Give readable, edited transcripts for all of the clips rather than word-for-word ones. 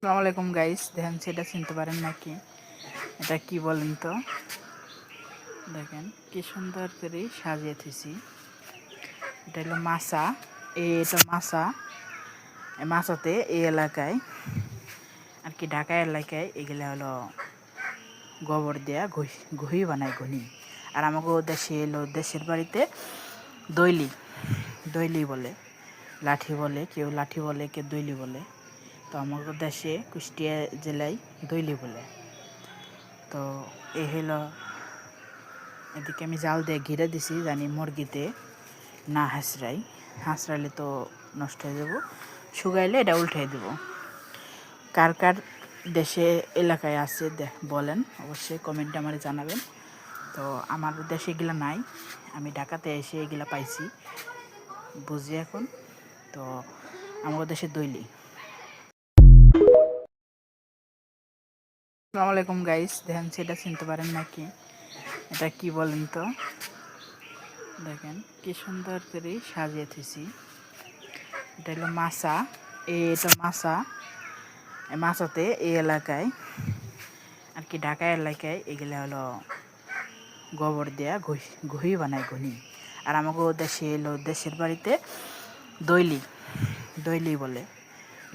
আসসালামু আলাইকুম গাইস, দেখেন সেটা চিনতে পারেন নাকি? এটা কি বলেন তো? দেখেন কি সুন্দর করে সাজিয়ে থুইছি। এটা হলো মাছা। এটা মাছা। এই মাছাতে এই এলাকায় আর কি ঢাকা এলাকায় এগুলা হলো গোবর দেয়া ঘুহি বানায় ঘনি। আর আমাকে দেশে এলো দেশের বাড়িতে দইলি দইলি বলে, লাঠি বলে, কেউ লাঠি বলে, কেউ দইলি বলে। তো আমাদের দেশে কুষ্টিয়া জেলায় দইলি বলে। তো এই হলো, এদিকে আমি জাল দিয়ে ঘিরে দিছি জানি মুরগিতে না হাঁসরাইলে তো নষ্ট হয়ে যাব। শুকাইলে এটা উল্টাই দেব। কার কার দেশে এলাকায় আছে বলেন, অবশ্যই কমেন্টে আমার জানাবেন। তো আমার দেশে এগুলো নাই, আমি ঢাকাতে এসে এগুলো পাইছি, বুঝি এখন। তো আমাদের দেশে দইলি। আসসালামু আলাইকুম গাইস, দেখেন সেটা চিনতে পারেন নাকি? এটা কি বলেন তো? দেখেন কি সুন্দর করে সাজিয়ে থুইছি। এটা হলো মাছা। এটা মাছা। এই মাছাতে এই এলাকায় আর কি ঢাকা এলাকায় এগুলা হলো গোবর দেয়া ঘুহি বানায় ঘনি। আর আমাকে দেশে এলো দেশের বাড়িতে দইলি দইলি বলে,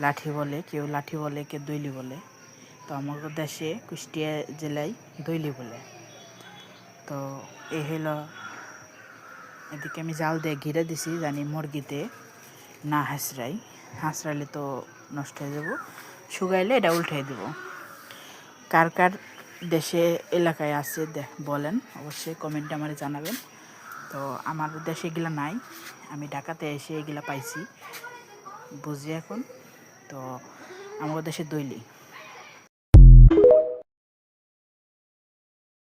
লাঠি বলে, কেউ লাঠি বলে, কেউ দইলি বলে। তো আমাকে দেশে কুষ্টিয়া জেলায় দইলি বলে। তো এই হলো, এদিকে আমি জাল দিয়ে ঘিরে দিছি জানি মুরগিতে না হাঁসরাইলে তো নষ্ট হয়ে যাব। শুকাইলে এটা উল্টাই দেব। কার কার দেশে এলাকায় আছে বলেন, অবশ্যই কমেন্টে আমার জানাবেন। তো আমার দেশে এগুলো নাই, আমি ঢাকাতে এসে এগুলো পাইছি, বুঝি এখন। তো আমাদের দেশে দইলি।